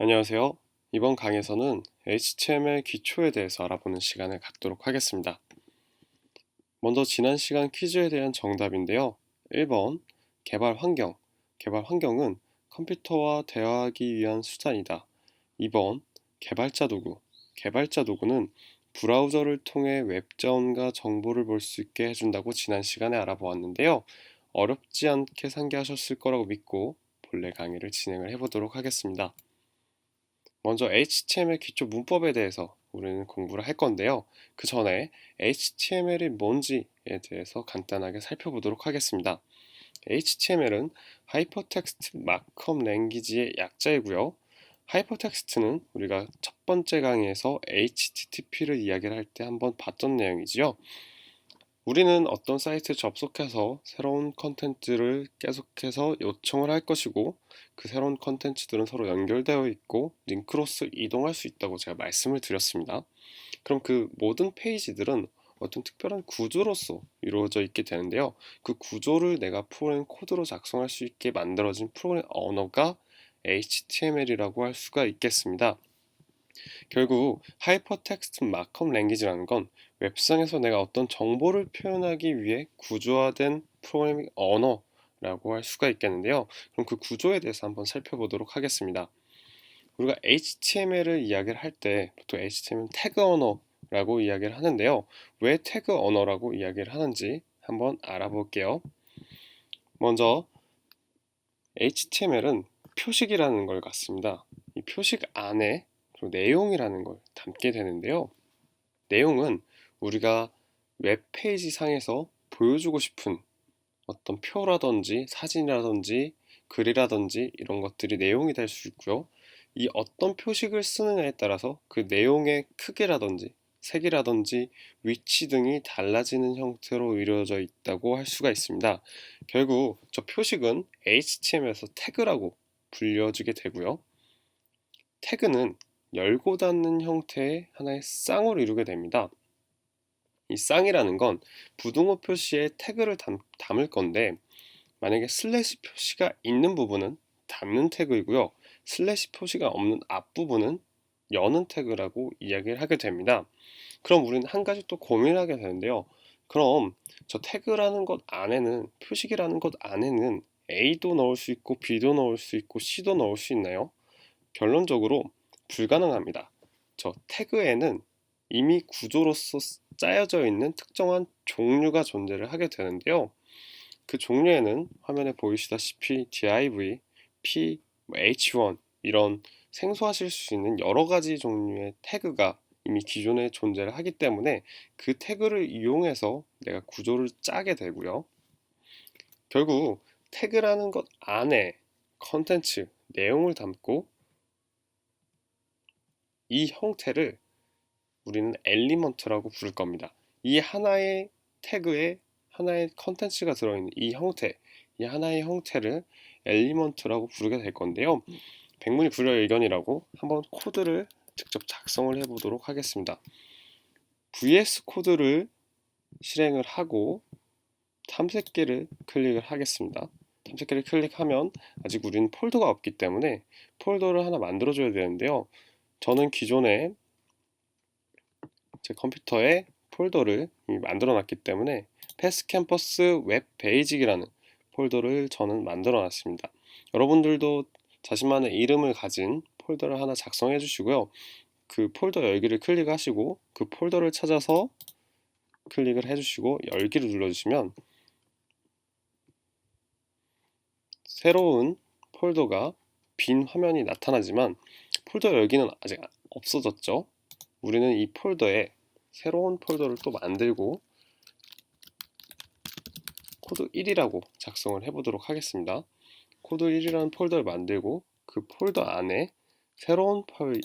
안녕하세요. 이번 강의에서는 HTML 기초에 대해서 알아보는 시간을 갖도록 하겠습니다. 먼저 지난 시간 퀴즈에 대한 정답인데요. 1번 개발 환경. 개발 환경은 컴퓨터와 대화하기 위한 수단이다. 2번 개발자 도구. 개발자 도구는 브라우저를 통해 웹 자원과 정보를 볼 수 있게 해준다고 지난 시간에 알아보았는데요. 어렵지 않게 상기하셨을 거라고 믿고 본래 강의를 진행을 해보도록 하겠습니다. 먼저 HTML 기초 문법에 대해서 우리는 공부를 할 건데요. 그 전에 HTML이 뭔지에 대해서 간단하게 살펴보도록 하겠습니다. HTML은 하이퍼텍스트 마크업 랭귀지의 약자이고요. 하이퍼텍스트는 우리가 첫 번째 강의에서 HTTP를 이야기를 할 때 한번 봤던 내용이지요. 우리는 어떤 사이트에 접속해서 새로운 컨텐츠를 계속해서 요청을 할 것이고, 그 새로운 컨텐츠들은 서로 연결되어 있고 링크로서 이동할 수 있다고 제가 말씀을 드렸습니다. 그럼 그 모든 페이지들은 어떤 특별한 구조로서 이루어져 있게 되는데요. 그 구조를 내가 프로그램 코드로 작성할 수 있게 만들어진 프로그램 언어가 HTML이라고 할 수가 있겠습니다. 결국 하이퍼텍스트 마크업 랭귀지라는 건 웹상에서 내가 어떤 정보를 표현하기 위해 구조화된 프로그래밍 언어라고 할 수가 있겠는데요. 그럼 그 구조에 대해서 한번 살펴보도록 하겠습니다. 우리가 HTML을 이야기를 할 때 보통 HTML 태그 언어라고 이야기를 하는데요. 왜 태그 언어라고 이야기를 하는지 한번 알아볼게요. 먼저 HTML은 표식이라는 걸 갖습니다. 이 표식 안에 내용이라는 걸 담게 되는데요. 내용은 우리가 웹페이지 상에서 보여주고 싶은 어떤 표라든지 사진이라든지 글이라든지 이런 것들이 내용이 될 수 있고요. 이 어떤 표식을 쓰느냐에 따라서 그 내용의 크기라든지 색이라든지 위치 등이 달라지는 형태로 이루어져 있다고 할 수가 있습니다. 결국 저 표식은 HTML에서 태그라고 불려지게 되고요. 태그는 열고 닫는 형태의 하나의 쌍으로 이루게 됩니다. 이 쌍이라는 건 부등호 표시에 태그를 담을 건데, 만약에 슬래시 표시가 있는 부분은 닫는 태그이고요. 슬래시 표시가 없는 앞부분은 여는 태그라고 이야기를 하게 됩니다. 그럼 우리는 한 가지 또 고민하게 되는데요. 그럼 저 태그라는 것 안에는, 표식이라는 것 안에는 A도 넣을 수 있고 B도 넣을 수 있고 C도 넣을 수 있나요? 결론적으로 불가능합니다. 저 태그에는 이미 구조로서 짜여져 있는 특정한 종류가 존재를 하게 되는데요. 그 종류에는 화면에 보이시다시피 div, p, h1 이런 생소하실 수 있는 여러 가지 종류의 태그가 이미 기존에 존재를 하기 때문에 그 태그를 이용해서 내가 구조를 짜게 되고요. 결국 태그라는 것 안에 컨텐츠, 내용을 담고 이 형태를 우리는 엘리먼트라고 부를 겁니다. 이 하나의 태그에 하나의 컨텐츠가 들어있는 이 형태, 이 하나의 형태를 엘리먼트라고 부르게 될 건데요. 백문이 불여일견이라고 한번 코드를 직접 작성을 해보도록 하겠습니다. VS 코드를 실행을 하고 탐색기를 클릭을 하겠습니다. 탐색기를 클릭하면 아직 우리는 폴더가 없기 때문에 폴더를 하나 만들어줘야 되는데요. 저는 기존에 제 컴퓨터에 폴더를 이미 만들어 놨기 때문에 패스 캠퍼스 웹 베이직이라는 폴더를 저는 만들어 놨습니다. 여러분들도 자신만의 이름을 가진 폴더를 하나 작성해 주시고요. 그 폴더 열기를 클릭하시고 그 폴더를 찾아서 클릭을 해주시고 열기를 눌러주시면 새로운 폴더가 빈 화면이 나타나지만 폴더 열기는 아직 없어졌죠. 우리는 이 폴더에 새로운 폴더를 또 만들고 코드 1이라고 작성을 해보도록 하겠습니다. 코드 1이라는 폴더를 만들고 그 폴더 안에 새로운 파일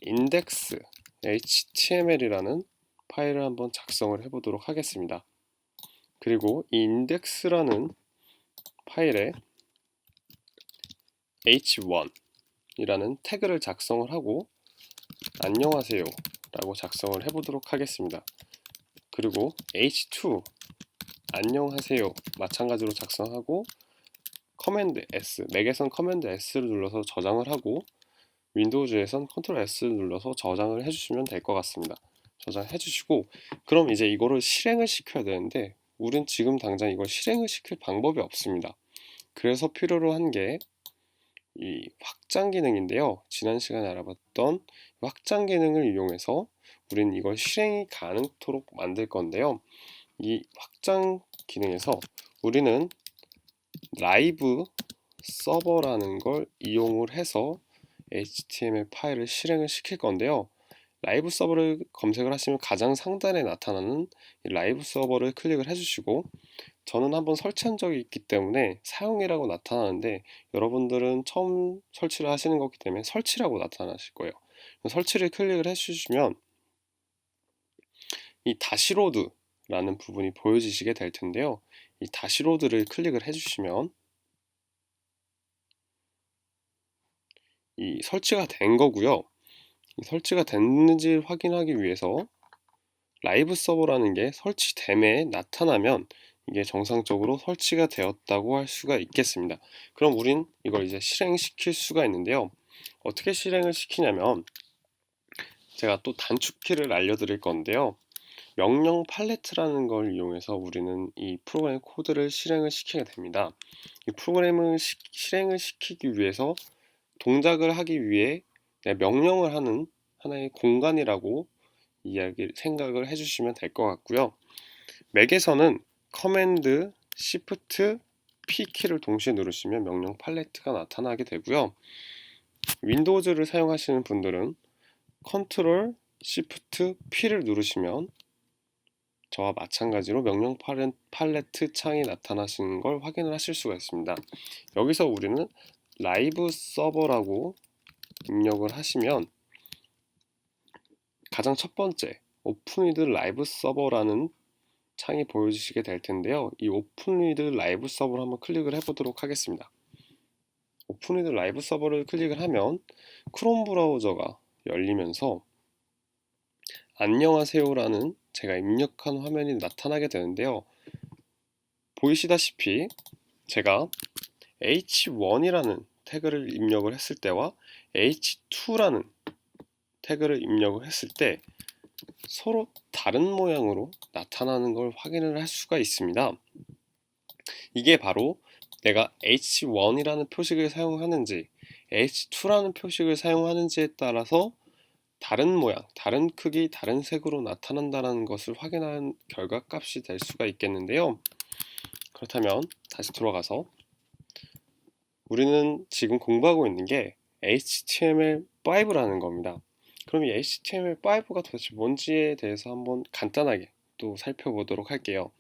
index html이라는 파일을 한번 작성을 해보도록 하겠습니다. 그리고 이 index라는 파일에 h1이라는 태그를 작성을 하고 안녕하세요 라고 작성을 해보도록 하겠습니다. 그리고 h2 안녕하세요 마찬가지로 작성하고 커맨드 S, 맥에선 커맨드 S를 눌러서 저장을 하고 윈도우즈에선 컨트롤 S 눌러서 저장을 해주시면 될 것 같습니다. 저장해 주시고, 그럼 이제 이거를 실행을 시켜야 되는데 우린 지금 당장 이걸 실행을 시킬 방법이 없습니다. 그래서 필요로 한 게 이 확장 기능인데요. 지난 시간에 알아봤던 확장 기능을 이용해서 우린 이걸 실행이 가능토록 만들 건데요. 이 확장 기능에서 우리는 라이브 서버라는 걸 이용을 해서 HTML 파일을 실행을 시킬 건데요. 라이브 서버를 검색을 하시면 가장 상단에 나타나는 이 라이브 서버를 클릭을 해주시고, 저는 한번 설치한 적이 있기 때문에 사용이라고 나타나는데 여러분들은 처음 설치를 하시는 거기 때문에 설치라고 나타나실 거예요. 설치를 클릭을 해주시면 이 다시로드라는 부분이 보여지시게 될 텐데요. 이 다시로드를 클릭을 해주시면 이 설치가 된 거고요. 이 설치가 됐는지 확인하기 위해서 라이브 서버라는 게 설치됨에 나타나면 이게 정상적으로 설치가 되었다고 할 수가 있겠습니다. 그럼 우린 이걸 이제 실행시킬 수가 있는데요. 어떻게 실행을 시키냐면 제가 또 단축키를 알려드릴 건데요. 명령 팔레트라는 걸 이용해서 우리는 이 프로그램 코드를 실행을 시키게 됩니다. 이 프로그램을 실행을 시키기 위해서 동작을 하기 위해 명령을 하는 하나의 공간이라고 생각을 해주시면 될 것 같고요. 맥에서는 커맨드, 시프트, P 키를 동시에 누르시면 명령 팔레트가 나타나게 되고요. 윈도우즈를 사용하시는 분들은 컨트롤, 시프트, P를 누르시면 저와 마찬가지로 명령 팔레트 창이 나타나시는 걸 확인을 하실 수가 있습니다. 여기서 우리는 라이브 서버라고 입력을 하시면 가장 첫 번째 오픈 위드 라이브 서버라는 창이 보여지시게 될 텐데요. 이 오픈 위드 라이브 서버를 한번 클릭을 해보도록 하겠습니다. 오픈 위드 라이브 서버를 클릭을 하면 크롬 브라우저가 열리면서 안녕하세요라는 제가 입력한 화면이 나타나게 되는데요. 보이시다시피 제가 h1이라는 태그를 입력을 했을 때와 h2라는 태그를 입력을 했을 때 서로 다른 모양으로 나타나는 걸 확인을 할 수가 있습니다. 이게 바로 내가 h1이라는 표식을 사용하는지 h2라는 표식을 사용하는지에 따라서 다른 모양, 다른 크기, 다른 색으로 나타난다는 것을 확인한 결과값이 될 수가 있겠는데요. 그렇다면 다시 돌아가서 우리는 지금 공부하고 있는 게 HTML5라는 겁니다. 그럼 이 HTML5가 도대체 뭔지에 대해서 한번 간단하게 또 살펴보도록 할게요.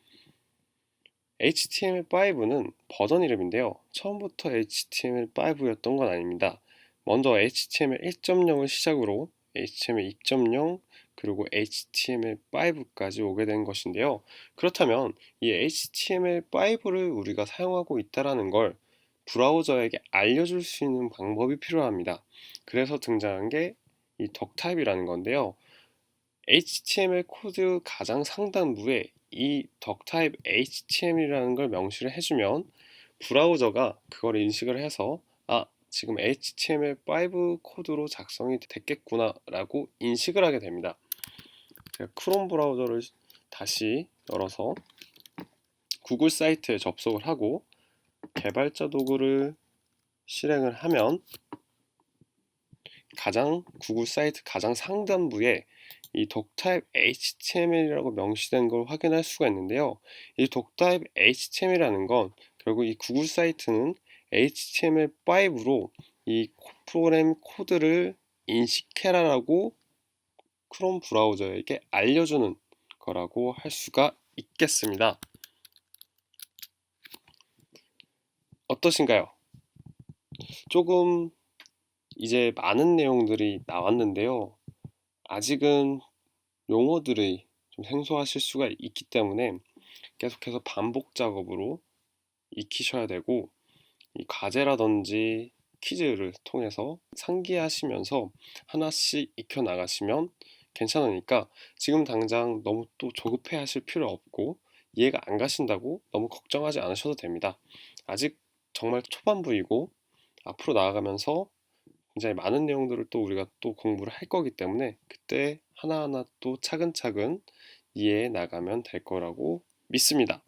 HTML5는 버전 이름인데요. 처음부터 HTML5였던 건 아닙니다. 먼저 HTML 1.0을 시작으로 HTML 2.0 그리고 HTML5까지 오게 된 것인데요. 그렇다면 이 HTML5를 우리가 사용하고 있다는 걸 브라우저에게 알려줄 수 있는 방법이 필요합니다. 그래서 등장한 게 이 덕타입이라는 건데요. HTML 코드 가장 상단부에 이 덕타입 HTML이라는 걸 명시를 해주면 브라우저가 그걸 인식을 해서 지금 HTML5 코드로 작성이 됐겠구나 라고 인식을 하게 됩니다. 제가 크롬 브라우저를 다시 열어서 구글 사이트에 접속을 하고 개발자 도구를 실행을 하면 구글 사이트 가장 상단부에 이 doctype HTML이라고 명시된 걸 확인할 수가 있는데요. 이 doctype HTML이라는 건 결국 이 구글 사이트는 HTML5로 이 프로그램 코드를 인식해라라고 크롬 브라우저에게 알려주는 거라고 할 수가 있겠습니다. 어떠신가요? 조금 이제 많은 내용들이 나왔는데요. 아직은 용어들이 좀 생소하실 수가 있기 때문에 계속해서 반복 작업으로 익히셔야 되고, 이 과제라든지 퀴즈를 통해서 상기하시면서 하나씩 익혀 나가시면 괜찮으니까 지금 당장 너무 또 조급해 하실 필요 없고, 이해가 안 가신다고 너무 걱정하지 않으셔도 됩니다. 아직 정말 초반부이고 앞으로 나아가면서 굉장히 많은 내용들을 또 우리가 또 공부를 할 거기 때문에 그때 하나하나 또 차근차근 이해해 나가면 될 거라고 믿습니다.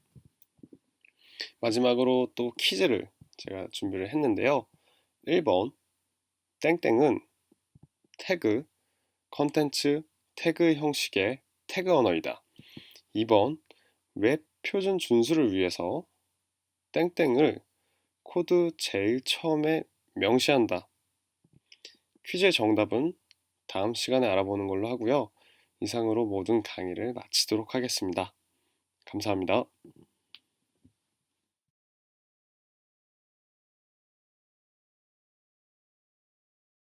마지막으로 또 퀴즈를 제가 준비를 했는데요. 1번 땡땡은 태그, 컨텐츠 태그 형식의 태그 언어이다. 2번 웹 표준 준수를 위해서 땡땡을 코드 제일 처음에 명시한다. 퀴즈의 정답은 다음 시간에 알아보는 걸로 하고요. 이상으로 모든 강의를 마치도록 하겠습니다. 감사합니다.